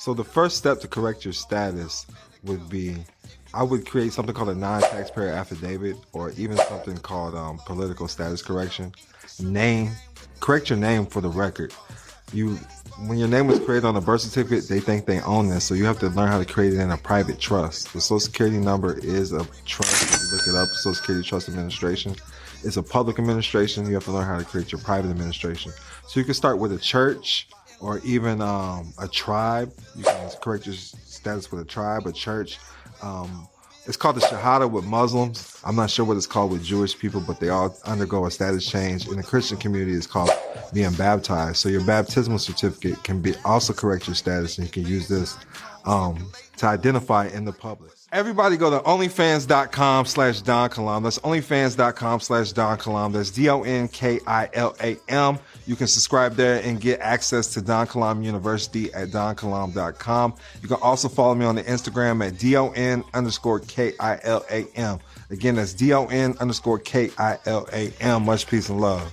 So the first step to correct your status would be, I would create something called a non-taxpayer affidavit, or even something called political status correction. Correct your name for the record. When your name was created on a birth certificate, they think they own this, so you have to learn how to create it in a private trust. The Social Security number is a trust. If you look it up, Social Security Trust Administration. It's a public administration. You have to learn how to create your private administration. So you can start with a church, or even a tribe. You can correct your status with a tribe, a church. It's called the Shahada with Muslims. I'm not sure what it's called with Jewish people, but they all undergo a status change. In the Christian community, it's called being baptized. So your baptismal certificate can also correct your status, and you can use this to identify in the public. Everybody go to onlyfans.com/Don Kilam. That's onlyfans.com/Don Kilam. That's DonKilam. You can subscribe there and get access to Don Kilam University at donkilam.com. You can also follow me on the Instagram at DON_KILAM. Again, that's DON_KILAM. Much peace and love.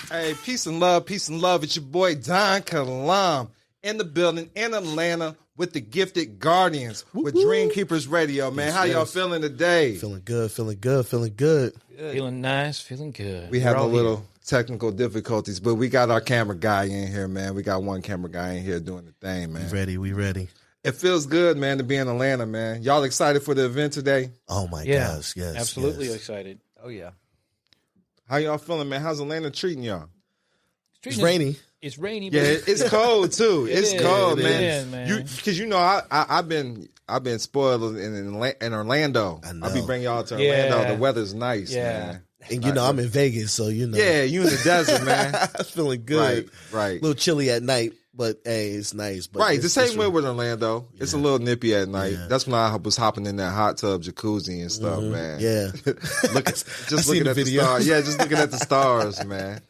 Hey, peace and love, peace and love. It's your boy Don Kilam in the building in Atlanta with the Gifted Guardians with Dream Keepers Radio, man. How y'all feeling today? Feeling good, feeling good, feeling good. Feeling nice, feeling good. We have a little technical difficulties, but we got our camera guy in here, man. We got one camera guy in here doing the thing, man. We ready. It feels good, man, to be in Atlanta, man. Y'all excited for the event today? Oh, my gosh, yes. Absolutely excited. Oh, yeah. How y'all feeling, man? How's Atlanta treating y'all? It's rainy. It's rainy. Yeah, it's cold too. It's cold, man. Man. Because I've been spoiled in Orlando. I know. I'll be bringing y'all to Orlando. The weather's nice, man. And I'm in Vegas, so Yeah, you in the desert, man. Feeling good. Right. A little chilly at night, but hey, it's nice. But right, the same way with Orlando. It's a little nippy at night. Yeah. That's when I was hopping in that hot tub jacuzzi and stuff, man. Yeah. Just looking at the stars. Yeah, just looking at the stars, man.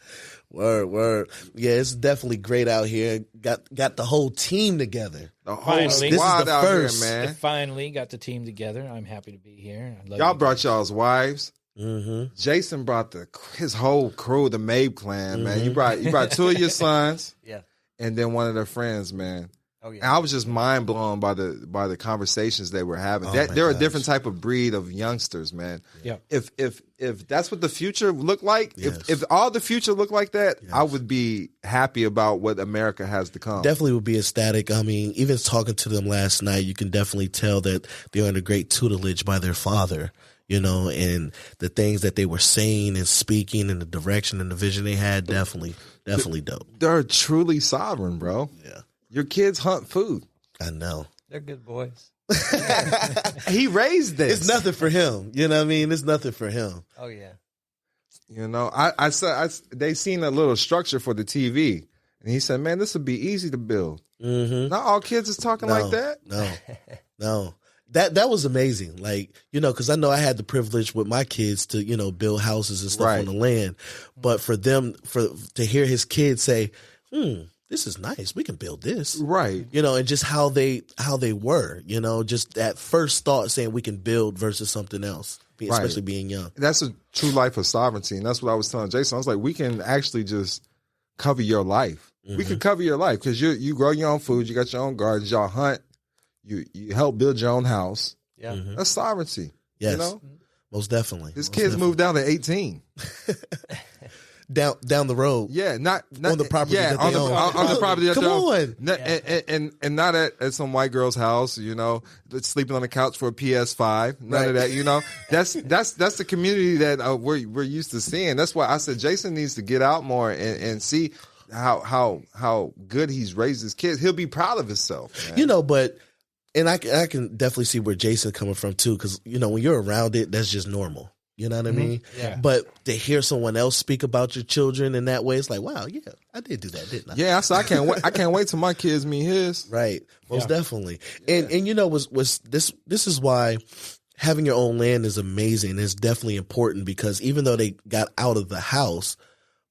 Word. Yeah, it's definitely great out here. Got the whole team together. The whole Finally. squad This is the out first. here, I man. finally got the team together. I'm happy to be here. I love Y'all you. brought y'all's wives. Mm-hmm. Jason brought his whole crew, the Mabe clan, man. You brought two of your sons, Yeah. and then one of their friends, man. Oh, yeah. And I was just mind blown by the conversations they were having. They're a different type of breed of youngsters, man. Yeah. If that's what the future looked like, Yes. if all the future looked like that, I would be happy about what America has to come. Definitely would be ecstatic. I mean, even talking to them last night, you can definitely tell that they're under great tutelage by their father, and the things that they were saying and speaking and the direction and the vision they had, definitely dope. They're truly sovereign, bro. Yeah. Your kids hunt food. I know. They're good boys. He raised this. It's nothing for him. You know what I mean? It's nothing for him. Oh, yeah. I said they seen a little structure for the TV, and he said, "Man, this would be easy to build." Mm-hmm. Not all kids is talking like that. No. That was amazing. Like, because I know I had the privilege with my kids to, build houses and stuff on the land. But for them, to hear his kids say, this is nice. We can build this. Right. And just how they were, just that first thought saying we can build versus something else, especially being young. That's a true life of sovereignty. And that's what I was telling Jason. I was like, we can actually just cover your life. We can cover your life because you grow your own food. You got your own gardens. Y'all hunt. You help build your own house. Yeah. That's sovereignty. Yes. Most definitely. His kids moved down to 18. Down the road. Yeah, not on the property that on they own. On the property that Come they on. own. And not at some white girl's house, sleeping on the couch for a PS5. None of that, That's the community that we're used to seeing. That's why I said Jason needs to get out more and see how good he's raised his kids. He'll be proud of himself. Man. And I can definitely see where Jason's coming from too, because when you're around it, that's just normal. You know what I mean? Yeah. But to hear someone else speak about your children in that way, it's like, wow, yeah, I did do that, didn't I? Yeah, so I can't wait. I can't wait till my kids meet his. Right, most definitely. And was this is why having your own land is amazing. It's definitely important because even though they got out of the house,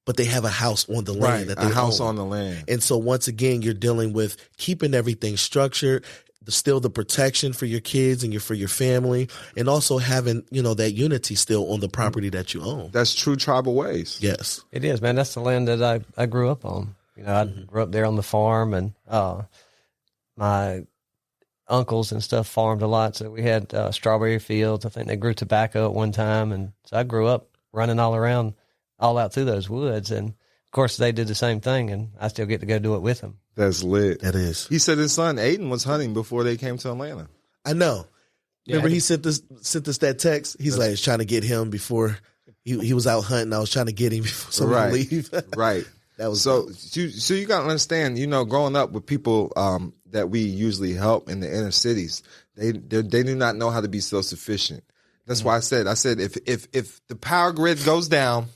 but they have a house on the land that they a house own. on the land. And so once again, you're dealing with keeping everything structured. still the protection for your kids and for your family, and also having, that unity still on the property that you own. That's true tribal ways. Yes. It is, man. That's the land that I grew up on. I grew up there on the farm, and my uncles and stuff farmed a lot. So we had strawberry fields. I think they grew tobacco at one time. And so I grew up running all out through those woods. And of course they did the same thing, and I still get to go do it with them. That's lit. That is. He said his son Aiden was hunting before they came to Atlanta. I know. Remember he sent us that text? He's like, I was trying to get him before he was out hunting. I was trying to get him before somebody leave. Right. That was so you got to understand, growing up with people that we usually help in the inner cities, they do not know how to be self-sufficient. That's why I said if the power grid goes down,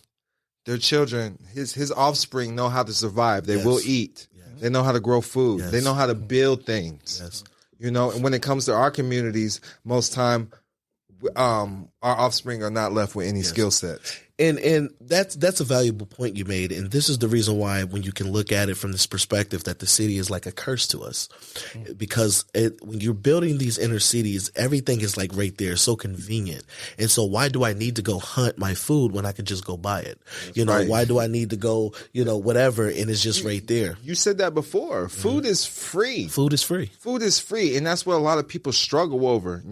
their children, his offspring know how to survive. They will eat. Yes. They know how to grow food. Yes. They know how to build things. Yes. And when it comes to our communities, most time our offspring are not left with any skill sets. And that's a valuable point you made. And this is the reason why, when you can look at it from this perspective, that the city is like a curse to us, because when you're building these inner cities, everything is like right there, so convenient. And so why do I need to go hunt my food when I can just go buy it? Why do I need to go, whatever, and it's just right there? You said that before. Food is free. Food is free. Food is free. And that's what a lot of people struggle over,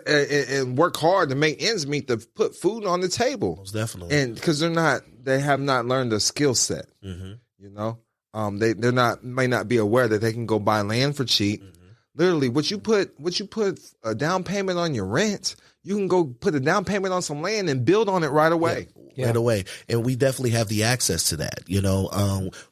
and work hard to make ends meet, to put food on the table. Most definitely. And because they have not learned a skill set. Mm-hmm. They're may not be aware that they can go buy land for cheap. Mm-hmm. Literally, what you put a down payment on your rent, you can go put a down payment on some land and build on it right away. Right away. And we definitely have the access to that.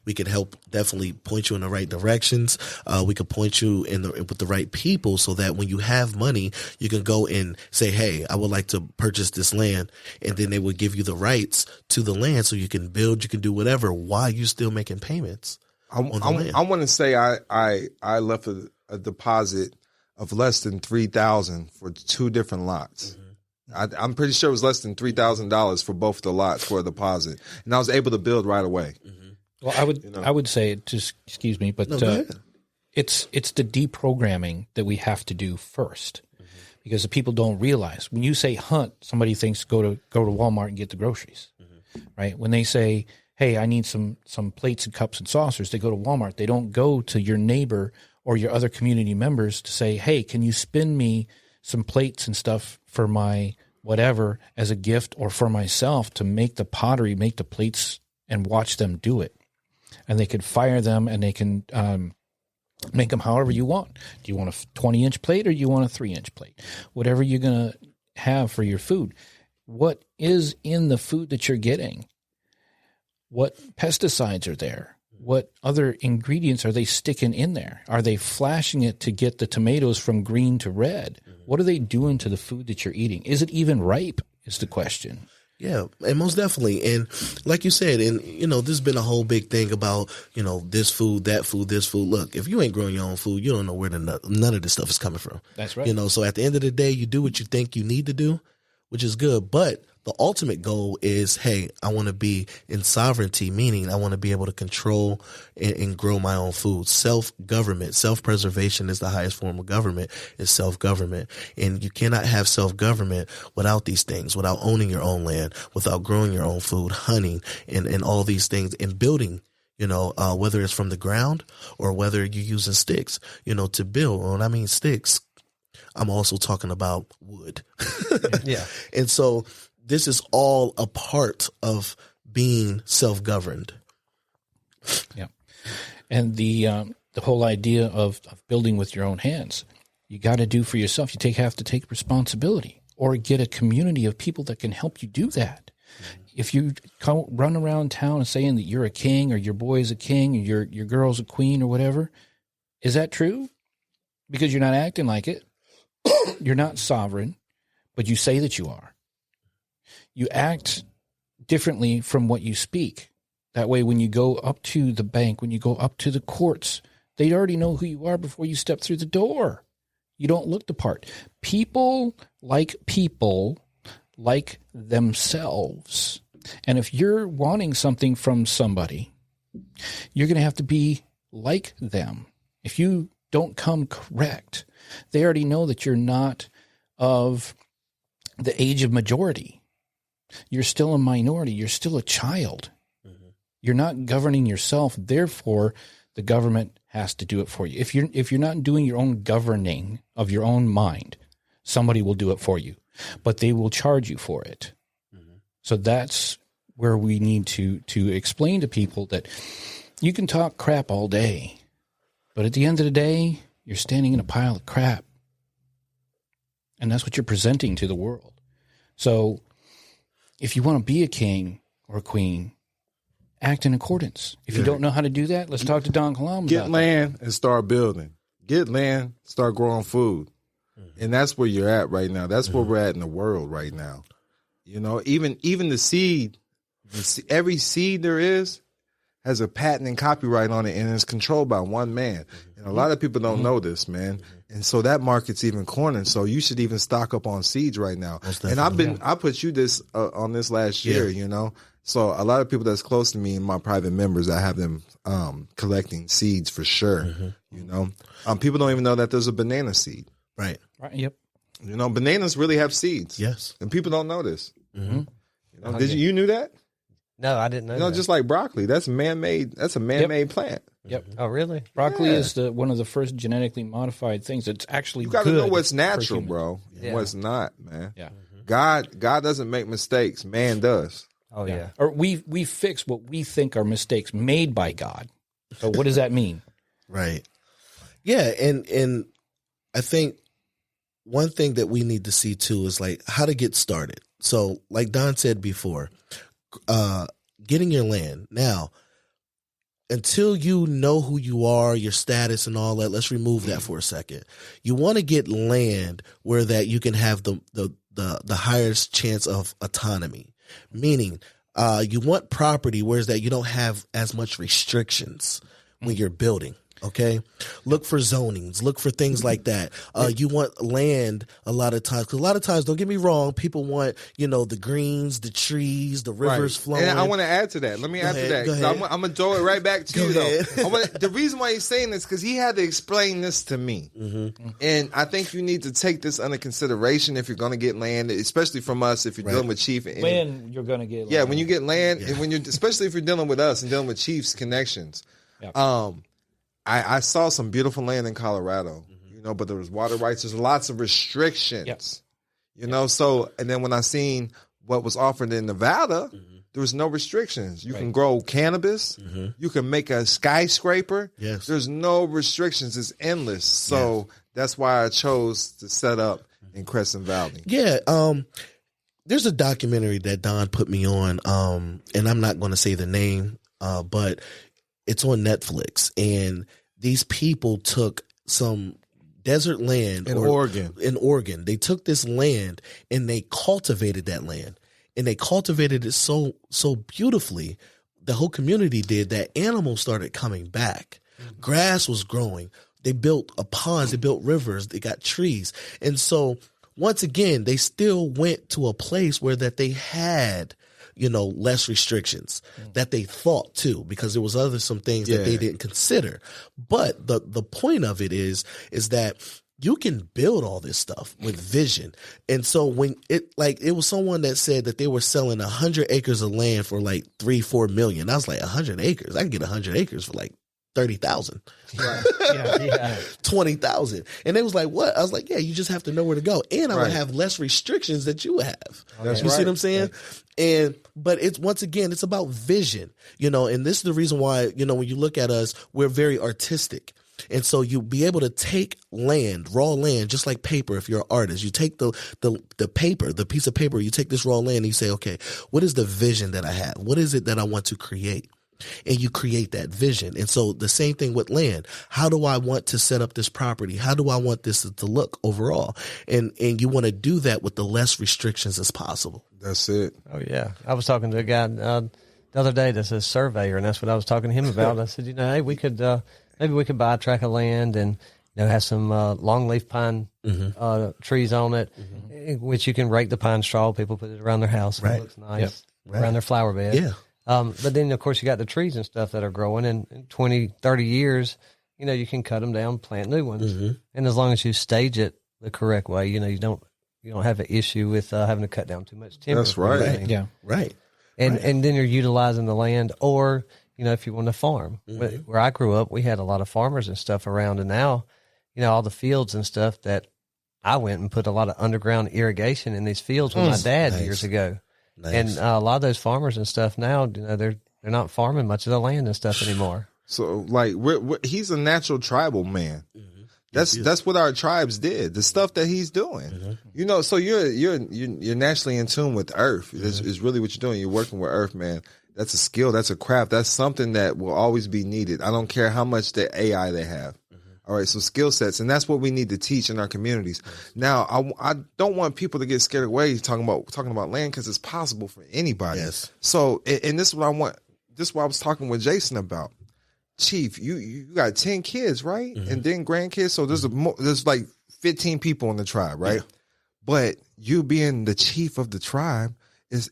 We can help definitely point you in the right directions. We could point you with the right people, so that when you have money, you can go and say, hey, I would like to purchase this land. And then they would give you the rights to the land, so you can build, you can do whatever while you're still making payments. I want to say I left a deposit of less than $3,000 for 2 different lots. Mm-hmm. I'm pretty sure it was less than $3,000 for both the lots for a deposit, and I was able to build right away. Mm-hmm. Well, I would say, just excuse me, but it's the deprogramming that we have to do first, because the people don't realize, when you say hunt, somebody thinks go to Walmart and get the groceries, right? When they say, hey, I need some plates and cups and saucers, they go to Walmart. They don't go to your neighbor or your other community members to say, hey, can you spin me some plates and stuff for my whatever as a gift, or for myself to make the pottery, make the plates, and watch them do it. And they can fire them, and they can make them however you want. Do you want a 20-inch plate, or do you want a 3-inch plate? Whatever you're going to have for your food. What is in the food that you're getting? What pesticides are there? What other ingredients are they sticking in there? Are they flashing it to get the tomatoes from green to red? What are they doing to the food that you're eating? Is it even ripe is the question. Yeah, and most definitely. And like you said, and there's been a whole big thing about, this food, that food, this food. Look, if you ain't growing your own food, you don't know where none of this stuff is coming from. That's right. So at the end of the day, you do what you think you need to do, which is good. But the ultimate goal is, hey, I want to be in sovereignty, meaning I want to be able to control and grow my own food. Self-government, self-preservation is the highest form of government, is self-government. And you cannot have self-government without these things, without owning your own land, without growing your own food, hunting, and all these things, and building, whether it's from the ground or whether you're using sticks, to build. When I mean sticks, I'm also talking about wood. Yeah. And so this is all a part of being self-governed. Yeah. And the whole idea of building with your own hands, you got to do for yourself. You have to take responsibility, or get a community of people that can help you do that. Mm-hmm. If you run around town saying that you're a king, or your boy is a king, or your girl's a queen, or whatever, is that true? Because you're not acting like it. You're not sovereign, but you say that you are. You act differently from what you speak. That way, when you go up to the bank, when you go up to the courts, they already know who you are before you step through the door. You don't look the part. People like themselves. And if you're wanting something from somebody, you're going to have to be like them. If you don't come correct. They already know that you're not of the age of majority. You're still a minority. You're still a child. You're not governing yourself. Therefore, the government has to do it for you. If you're not doing your own governing of your own mind, somebody will do it for you, but they will charge you for it. So that's where we need to explain to people that you can talk crap all day, but at the end of the day, you're standing in a pile of crap. And that's what you're presenting to the world. So if you want to be a king or a queen, act in accordance. If you don't know how to do that, let's talk to Don Kilam. Get land and start building. Get land, start growing food. And that's where you're at right now. That's where we're at in the world right now. You know, even the seed, every seed there is has a patent and copyright on it, and it's controlled by one man. And a lot of people don't know this, man. And so that market's even cornered. So you should even stock up on seeds right now. And I put you this on this last year, you know. So a lot of people that's close to me and my private members, I have them collecting seeds for sure. You know, people don't even know that there's a banana seed. Right. Yep. You know, bananas really have seeds. Yes. And people don't know this. You know, you knew that? No, I didn't know. You know, that. just like broccoli, that's man-made. That's a man-made plant. Yep. Oh, really? Broccoli is one of the first genetically modified things. It's actually you got to good know what's natural, for bro, and what's not, man. Yeah. God doesn't make mistakes. Man does. Oh, yeah. Or we fix what we think are mistakes made by God. So what does that mean? Right. Yeah, and I think one thing that we need to see too is like how to get started. So like Don said before, getting your land. Now, until you know who you are, your status and all that, let's remove that for a second. You want to get land where that you can have the highest chance of autonomy, meaning you want property where is that you don't have as much restrictions when you're building. Okay. Look for zonings, look for things like that. You want land a lot of times, because a lot of times, don't get me wrong, people want, you know, the greens, the trees, the rivers flowing. And I want to add to that. Let me add to that. I'm going to throw it right back to you, though. The reason why he's saying this, because he had to explain this to me. And I think you need to take this under consideration if you're going to get land, especially from us, if you're dealing with Chief. When you're going to get land. Yeah, when you get land, and when especially if you're dealing with us and dealing with Chief's connections. Yep. I saw some beautiful land in Colorado, you know, but there was water rights. There's lots of restrictions, you know. So, and then when I seen what was offered in Nevada, there was no restrictions. You can grow cannabis. You can make a skyscraper. Yes. There's no restrictions. It's endless. So that's why I chose to set up in Crescent Valley. Yeah. There's a documentary that Don put me on, and I'm not going to say the name, but it's on Netflix, and these people took some desert land in Oregon. They took this land and they cultivated that land, and they cultivated it so beautifully. The whole community did that. Animals started coming back. Grass was growing. They built ponds. They built rivers. They got trees. And so once again, they still went to a place where that they had, you know, less restrictions that they thought too, because there was some things that they didn't consider. But the point of it is that you can build all this stuff with vision. And so when it was someone that said that they were selling 100 acres of land for like 3-4 million. I was like, 100 acres. I can get 100 acres for like 30,000, 20,000. And they was like, what? I was like, yeah, you just have to know where to go. And I would have less restrictions that you have. You see what I'm saying? But it's, once again, it's about vision, you know, and this is the reason why, you know, when you look at us, we're very artistic. And so you'll be able to take land, raw land, just like paper. If you're an artist, you take the paper, the piece of paper, you take this raw land and you say, okay, what is the vision that I have? What is it that I want to create? And you create that vision. And so the same thing with land. How do I want to set up this property? How do I want this to look overall? And you want to do that with the less restrictions as possible. That's it. Oh, yeah. I was talking to a guy the other day that's a surveyor, and that's what I was talking to him about. I said, you know, hey, we could maybe we could buy a tract of land and, you know, have some longleaf pine trees on it, which you can rake the pine straw. People put it around their house. Right. It looks nice around their flower bed. Yeah. But then, of course, you got the trees and stuff that are growing, and in 20, 30 years, you you can cut them down, plant new ones. And as long as you stage it the correct way, you don't have an issue with having to cut down too much timber. That's right. Yeah. Right. And then you're utilizing the land, or if you want to farm. Where I grew up, we had a lot of farmers and stuff around, and now, all the fields and stuff that I went and put a lot of underground irrigation in these fields with my dad years ago. Nice. And a lot of those farmers and stuff now, they're not farming much of the land and stuff anymore. So like he's a natural tribal man. That's what our tribes did. The stuff that he's doing, So you're naturally in tune with Earth. Is really what you're doing. You're working with Earth, man. That's a skill. That's a craft. That's something that will always be needed. I don't care how much the AI they have. All right, so skill sets, and that's what we need to teach in our communities. Now, I don't want people to get scared away talking about land, because it's possible for anybody. Yes. So, and this is what I want. This is what I was talking with Jason about. Chief, you got 10 kids, right? And then grandkids. So there's like 15 people in the tribe, right? Yeah. But you being the chief of the tribe,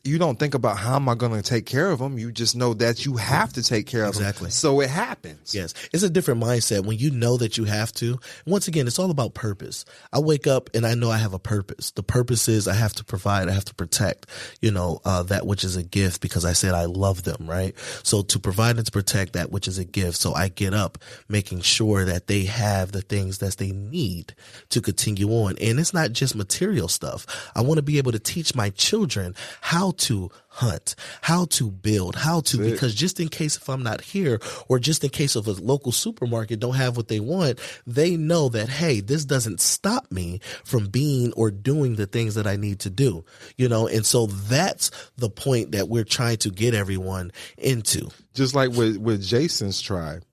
you don't think about how am I going to take care of them. You just know that you have to take care of them. Exactly. So it happens. Yes. It's a different mindset when you know that you have to. Once again, it's all about purpose. I wake up and I know I have a purpose. The purpose is I have to provide, I have to protect, that which is a gift, because I said I love them, right? So to provide and to protect that which is a gift. So I get up making sure that they have the things that they need to continue on. And it's not just material stuff. I want to be able to teach my children how to hunt, how to build, because just in case if I'm not here, or just in case of a local supermarket don't have what they want, they know that, hey, this doesn't stop me from being or doing the things that I need to do, and so that's the point that we're trying to get everyone into. Just like with Jason's tribe.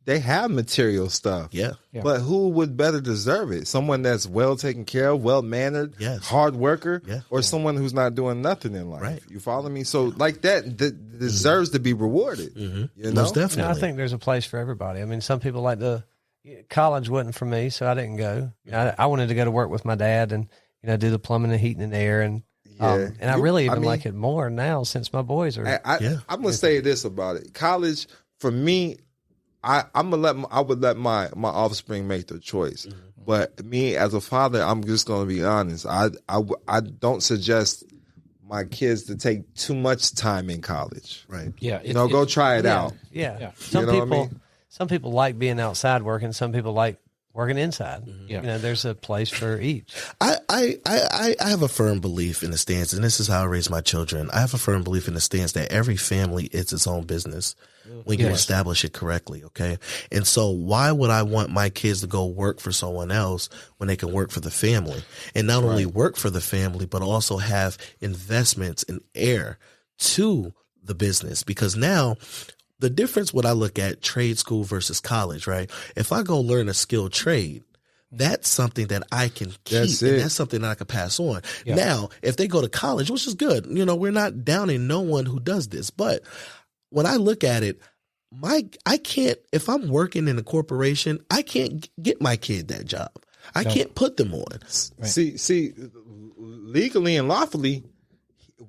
They have material stuff. Yeah. But who would better deserve it? Someone that's well taken care of, well-mannered, hard worker, or someone who's not doing nothing in life. Right. You follow me? So like that deserves to be rewarded. Most definitely. I think there's a place for everybody. I mean, some people college wasn't for me, so I didn't go. I wanted to go to work with my dad and, do the plumbing and heating and air. And I really like it more now since my boys are. I'm going to say this about it. College, for me, I would let my offspring make their choice. But me as a father, I'm just going to be honest. I don't suggest my kids to take too much time in college. Right. Yeah. Go try it out. Yeah. Some people like being outside working. Some people like working inside. There's a place for each. I have a firm belief in the stance, and this is how I raise my children. I have a firm belief in the stance that every family is its own business when you establish it correctly, okay? And so why would I want my kids to go work for someone else when they can work for the family? And not only work for the family, but also have investments and heir to the business. Because now the difference, what I look at trade school versus college, right? If I go learn a skilled trade, that's something that I can keep, and that's something that I can pass on. Yeah. Now, if they go to college, which is good, we're not downing no one who does this, but when I look at it, I can't, if I'm working in a corporation, I can't get my kid that job. I can't put them on. Right. See, legally and lawfully,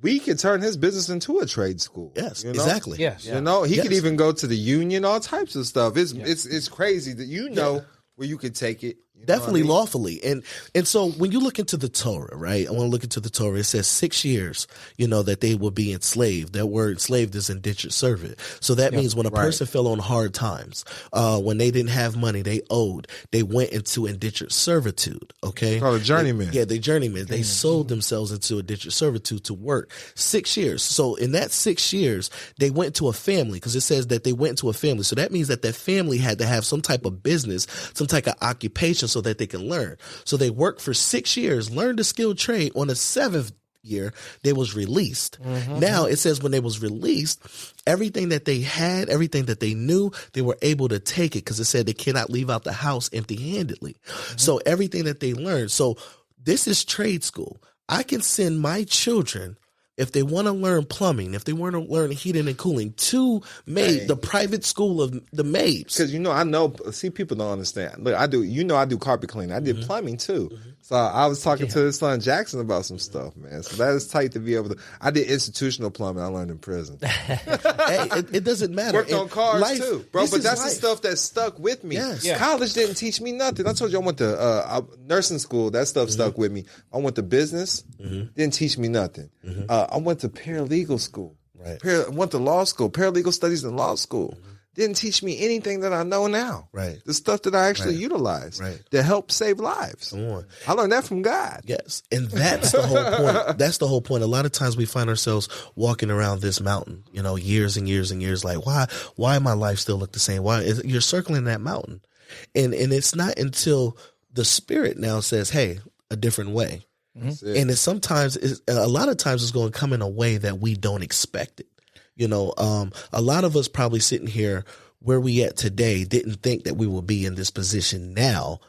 we could turn his business into a trade school. Yes, exactly. Yes. He could even go to the union, all types of stuff. It's crazy that where you could take it. Definitely lawfully. And so when you look into the Torah, right? I want to look into the Torah. It says 6 years, that they will be enslaved. That word enslaved is indentured servant. So that means when a person fell on hard times, when they didn't have money, they owed, they went into indentured servitude. Okay. It's called a journeyman. They journeyman. They sold themselves into indentured servitude to work 6 years. So in that 6 years, they went to a family, because it says that they went to a family. So that means that that family had to have some type of business, some type of occupation, so that they can learn. So they worked for 6 years, learned a skilled trade. On the 7th year, they was released. Now it says when they was released, everything that they had, everything that they knew, they were able to take it, because it said they cannot leave out the house empty-handedly. So everything that they learned. So this is trade school. I can send my children if they want to learn plumbing, if they want to learn heating and cooling, to the private school of the Mabes. Because I know. See, people don't understand. Look, I do. I do carpet cleaning. I did plumbing too. So I was talking to his son Jackson about some stuff, man. So that is tight to be able to. I did institutional plumbing. I learned in prison. It doesn't matter. Worked on cars too, bro. But that's the stuff that stuck with me. Yes. Yeah. College didn't teach me nothing. I told you I went to nursing school. That stuff stuck with me. I went to business. Didn't teach me nothing. I went to paralegal school. Right. Went to law school. Paralegal studies in law school. Didn't teach me anything that I know now. Right. The stuff that I actually utilize that help save lives. Come on. I learned that from God. Yes. And that's the whole point. That's the whole point. A lot of times we find ourselves walking around this mountain, years and years and years, like, why my life still look the same? Why you're circling that mountain? And it's not until the Spirit now says, hey, a different way. And a lot of times it's going to come in a way that we don't expect it. A lot of us probably sitting here where we at today didn't think that we would be in this position now,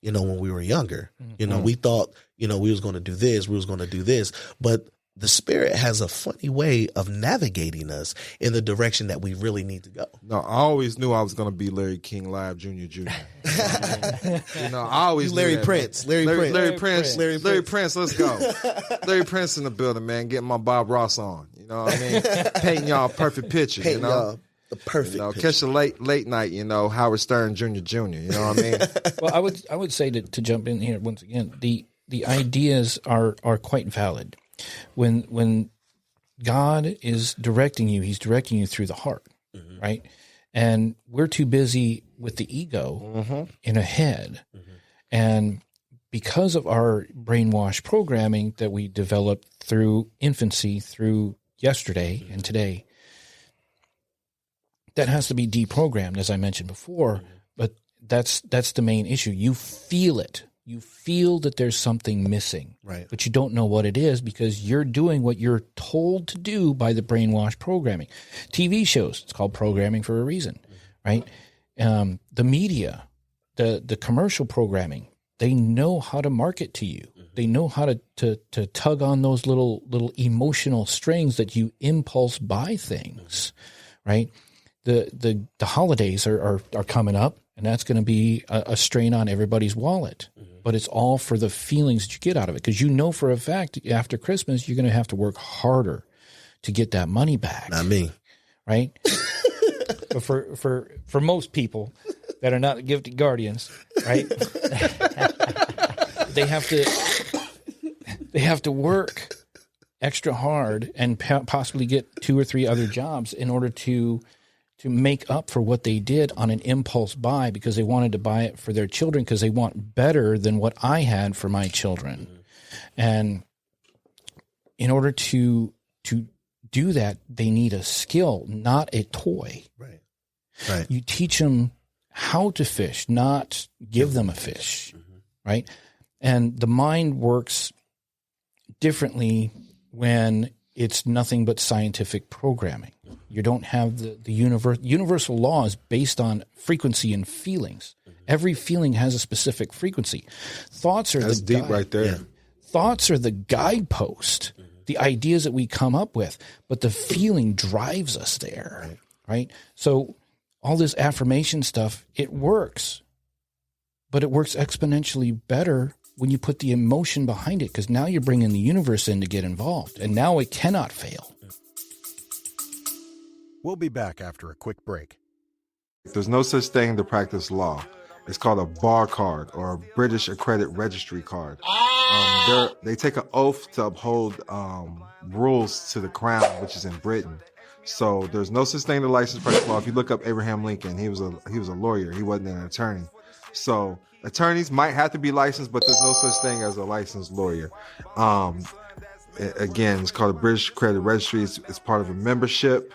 when we were younger. We thought, we was going to do this, we was going to do this, but the Spirit has a funny way of navigating us in the direction that we really need to go. No, I always knew I was going to be Larry King Live Jr. I always Larry knew that, Prince. Larry Prince, let's go. Larry Prince in the building, man, getting my Bob Ross on. You know what I mean? Painting y'all a perfect picture, y'all the perfect picture. Catch a late night, Howard Stern Jr. You know what I mean? Well, I would say to jump in here once again, the ideas are quite valid. When God is directing you, he's directing you through the heart, right? And we're too busy with the ego in a head. And because of our brainwash programming that we developed through infancy, through yesterday and today, that has to be deprogrammed, as I mentioned before. But that's the main issue. You feel it. You feel that there's something missing, right? But you don't know what it is because you're doing what you're told to do by the brainwash programming. TV shows, it's called programming for a reason, right? The media, the commercial programming, they know how to market to you. They know how to tug on those little emotional strings that you impulse buy things, right? The holidays are coming up, and that's going to be a strain on everybody's wallet. But it's all for the feelings that you get out of it. Because for a fact, after Christmas, you're going to have to work harder to get that money back. Not me. Right? But for most people that are not gifted guardians, right? They have to work extra hard and possibly get 2 or 3 other jobs in order to make up for what they did on an impulse buy because they wanted to buy it for their children because they want better than what I had for my children. And in order to do that, they need a skill, not a toy. Right. You teach them how to fish, not give them a fish, right? And the mind works differently when it's nothing but scientific programming. You don't have the universal law is based on frequency and feelings. Every feeling has a specific frequency. Thoughts are That's deep right there. Yeah. Thoughts are the guidepost, the ideas that we come up with, but the feeling drives us there, right? So all this affirmation stuff, it works, but it works exponentially better when you put the emotion behind it because now you're bringing the universe in to get involved, and now it cannot fail. We'll be back after a quick break. There's no such thing to practice law. It's called a bar card or a British accredited registry card. They take an oath to uphold rules to the crown, which is in Britain. So there's no such thing to licensed practice law. If you look up Abraham Lincoln, he was a lawyer. He wasn't an attorney. So attorneys might have to be licensed, but there's no such thing as a licensed lawyer. Again, it's called a British Accredited Registry. It's part of a membership.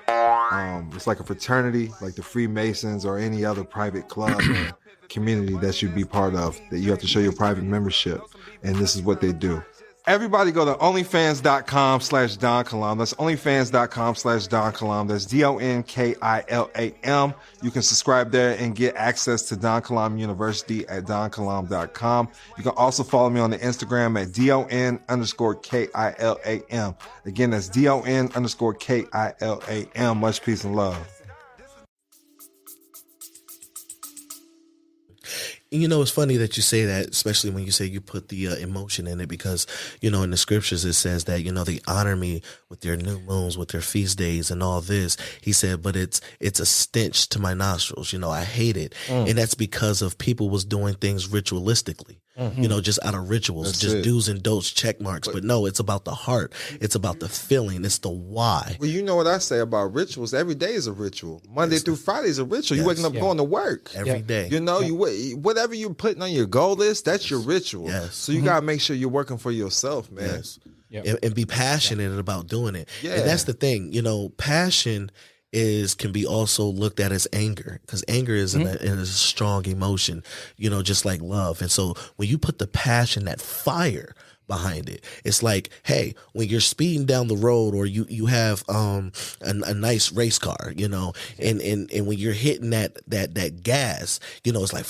It's like a fraternity, like the Freemasons or any other private club or community that you'd be part of, that you have to show your private membership. And this is what they do. Everybody go to onlyfans.com/Don Kilam. That's onlyfans.com/Don Kilam. That's DonKilam. You can subscribe there and get access to Don Kilam University at donkilam.com. You can also follow me on the Instagram at DON_KILAM. Again, that's DON_KILAM. Much peace and love. You know, it's funny that you say that, especially when you say you put the emotion in it, because, you know, in the scriptures, it says that, you know, they honor me with their new moons, with their feast days and all this. He said, but it's a stench to my nostrils. You know, I hate it. And that's because of people was doing things ritualistically. You know, just out of rituals, that's just it. Do's and don'ts, check marks. But no, it's about the heart. It's about the feeling. It's the why. Well, you know what I say about rituals? Every day is a ritual. Monday through Friday is a ritual. You're waking up going to work. Every day. You know, whatever you're putting on your goal list, that's your ritual. Yes. So you got to make sure you're working for yourself, man. Yes. Yep. And be passionate about doing it. Yeah. And that's the thing. You know, passion can be also looked at as anger, because anger is a strong emotion, you know, just like love. And so when you put the passion, that fire behind it, it's like, hey, when you're speeding down the road, or you have a nice race car, you know, and when you're hitting that gas, you know, it's like,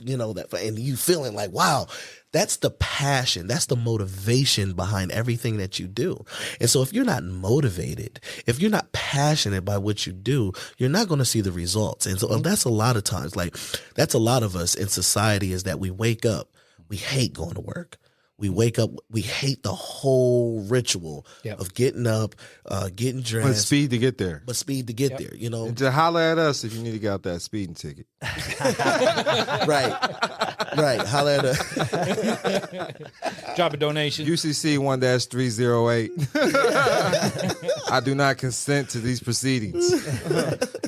you know, that, and you feeling like, wow. That's the passion. That's the motivation behind everything that you do. And so if you're not motivated, if you're not passionate by what you do, you're not going to see the results. And so that's a lot of times, like, that's a lot of us in society, is that we wake up, we hate going to work. We wake up, we hate the whole ritual of getting up, getting dressed. But speed to get there. There, you know. And to holler at us if you need to get out that speeding ticket. Right. Holler at us. Drop a donation. UCC 1-308. I do not consent to these proceedings.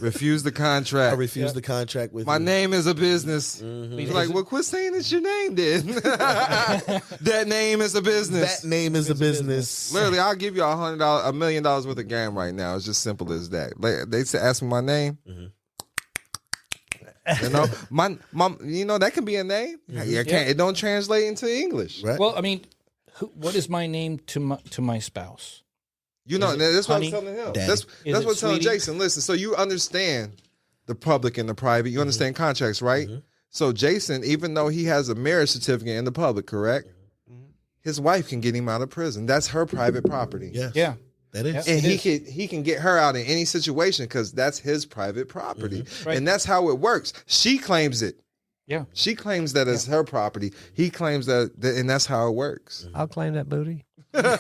Refuse the contract. I refuse the contract with My you. name is a business. He's like, well, quit saying it's your name then. That name is a business. That name is a business. Literally, I'll give you $100 million worth of game right now. It's just simple as that. They ask me my name. You know, you know, that can be a name. It don't translate into English. Right. Well, I mean, what is my name to my spouse? You know, that's what I'm telling him. Daddy. That's what I'm telling sweetie? Jason. Listen, so you understand the public and the private. You understand contracts, right? So Jason, even though he has a marriage certificate in the public, correct? His wife can get him out of prison. That's her private property. Yes. Yeah. That is. And he can get her out in any situation because that's his private property. Right. And that's how it works. She claims it. Yeah. She claims that it's her property. He claims that, and that's how it works. I'll claim that booty. Come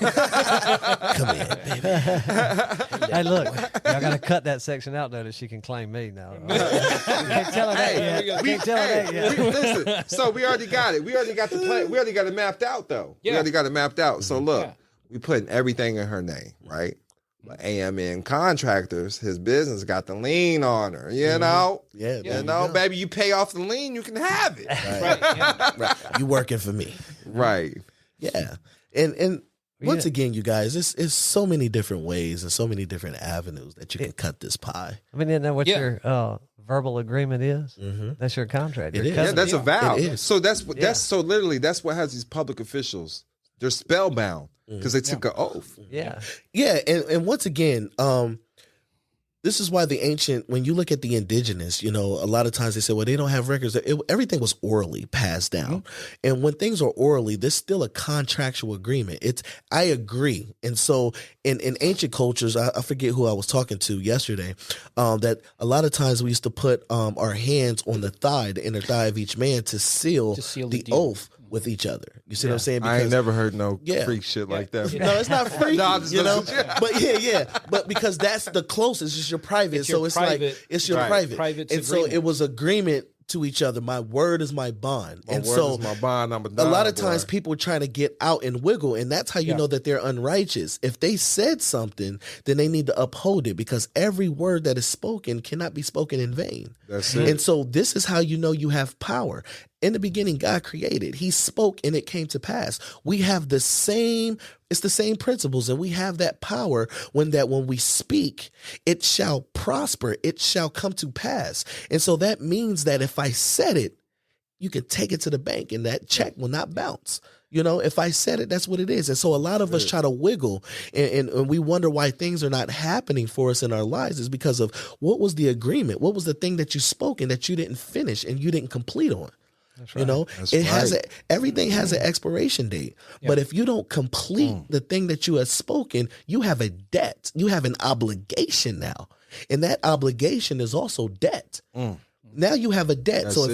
here, baby. Hey, look, y'all got to cut that section out though that she can claim me now. You can't tell her that yet. Listen, so we already got it. We already got the plan. We already got it mapped out though. Yeah. We already got it mapped out. So look, we putting everything in her name, right? But AMN Contractors, his business got the lien on her, you know? Yeah. You know, baby, you pay off the lien, you can have it. Right. You working for me. Right. Yeah. And once again, you guys, it's so many different ways and so many different avenues that you can cut this pie. I mean, isn't that what your verbal agreement is? That's your contract. It is. Yeah, that's a vow. It is. So that's so literally that's what has these public officials. They're spellbound because they took an oath. Yeah. Yeah, and once again, this is why the ancient, when you look at the indigenous, you know, a lot of times they say, well, they don't have records. Everything was orally passed down. And when things are orally, there's still a contractual agreement. I agree. And so in ancient cultures, I forget who I was talking to yesterday, that a lot of times we used to put our hands on the thigh, the inner thigh of each man to seal the oath with each other. You see what I'm saying? Because, I ain't never heard no freak shit like that. No, it's not freaky, you know? But but because that's the closest, it's your private. It's your private. Like, it's your private. Private's and agreement. so it was agreement to each other. My word is my bond. My and word so is my bond. I'm a lot of times people are trying to get out and wiggle, and that's how you know that they're unrighteous. If they said something, then they need to uphold it, because every word that is spoken cannot be spoken in vain. That's it. And so this is how you know you have power. In the beginning, God created. He spoke and it came to pass. We have it's the same principles, and we have that power when we speak, it shall prosper. It shall come to pass. And so that means that if I said it, you can take it to the bank and that check will not bounce. If I said it, that's what it is. And so a lot of us try to wiggle and we wonder why things are not happening for us in our lives is because of what was the agreement? What was the thing that you spoke and that you didn't finish and you didn't complete on? That's right. Everything has an expiration date. Yeah. But if you don't complete the thing that you have spoken, you have a debt. You have an obligation now. And that obligation is also debt. Now you have a debt. So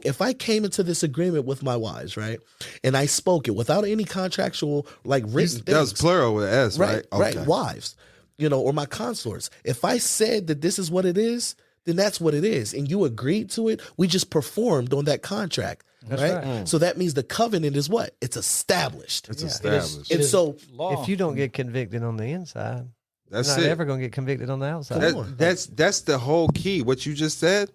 if I came into this agreement with my wives, right, and I spoke it without any contractual written things. That was plural with S, right? Right, wives, or my consorts. If I said that this is what it is, then that's what it is. And you agreed to it. We just performed on that contract. That's right. So that means the covenant is what? It's established. It's established. And so if you don't get convicted on the inside, that's you're not ever going to get convicted on the outside. That's the whole key. What you just said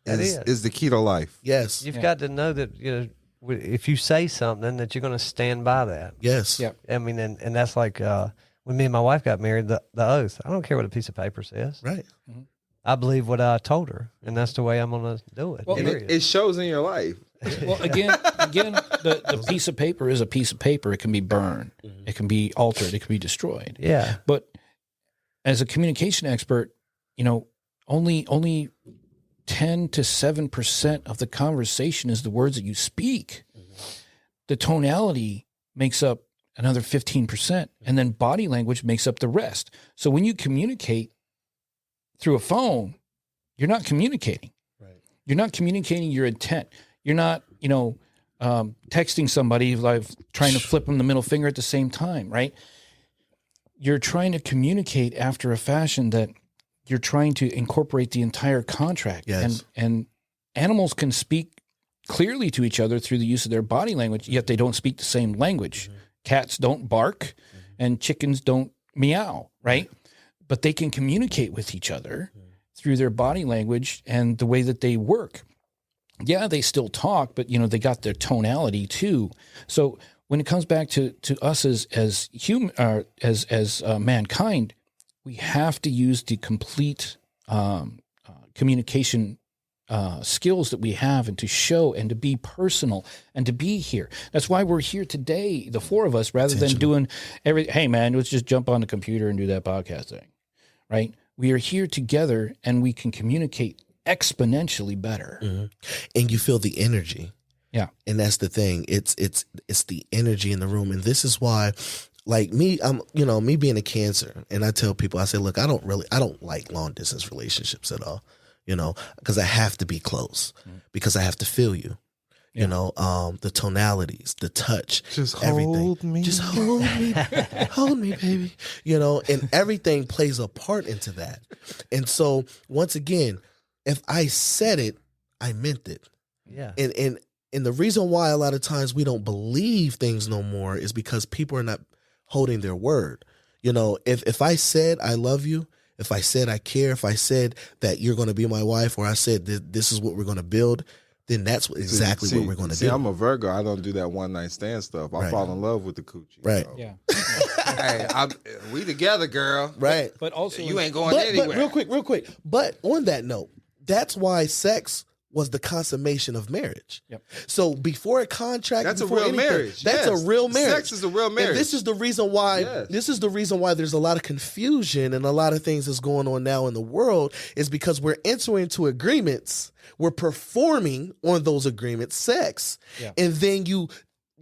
is the key to life. Yes. You've got to know that, if you say something that you're going to stand by that. Yes. Yep. I mean, and that's like when me and my wife got married, the oath. I don't care what a piece of paper says. Right. Mm-hmm. I believe what I told her, and that's the way I'm going to do it. Well, it shows in your life. Well, again, the piece of paper is a piece of paper. It can be burned. Mm-hmm. It can be altered. It can be destroyed. Yeah. But as a communication expert, only 10 to 7% of the conversation is the words that you speak. Mm-hmm. The tonality makes up another 15%, and then body language makes up the rest. So when you communicate through a phone, you're not communicating. Right. You're not communicating your intent. You're not, texting somebody trying to flip them the middle finger at the same time, right? You're trying to communicate after a fashion that you're trying to incorporate the entire contract. Yes. And animals can speak clearly to each other through the use of their body language, yet they don't speak the same language. Mm-hmm. Cats don't bark and chickens don't meow, right? But they can communicate with each other through their body language and the way that they work. Yeah, they still talk, but they got their tonality too. So when it comes back to us as human, as mankind, we have to use the complete communication skills that we have, and to show and to be personal and to be here. That's why we're here today, the four of us, rather than doing hey man, let's just jump on the computer and do that podcast thing, right? We are here together and we can communicate exponentially better. Mm-hmm. And you feel the energy. Yeah. And that's the thing. It's the energy in the room. And this is why, me, me being a Cancer, and I tell people, I say, look, I don't like long distance relationships at all, because I have to be close, because I have to feel you. Yeah. The tonalities, the touch, just everything. Hold me. Just hold me, hold me, baby. And everything plays a part into that. And so once again, if I said it, I meant it. Yeah. And the reason why a lot of times we don't believe things no more is because people are not holding their word. If I said I love you, if I said I care, if I said that you're going to be my wife, or I said that this is what we're going to build, then that's exactly what we're going to do. I'm a Virgo. I don't do that one night stand stuff. I fall in love with the coochie. Right. Yeah. Hey, we together, girl. Right. But also, you ain't going anywhere. But real quick. But on that note, that's why sex was the consummation of marriage. Yep. So before a contract, that's a real marriage. That's a real marriage. Sex is a real marriage. And this is the reason why. Yes. This is the reason why there's a lot of confusion and a lot of things that's going on now in the world, is because we're entering into agreements. We're performing on those agreements, sex, and then you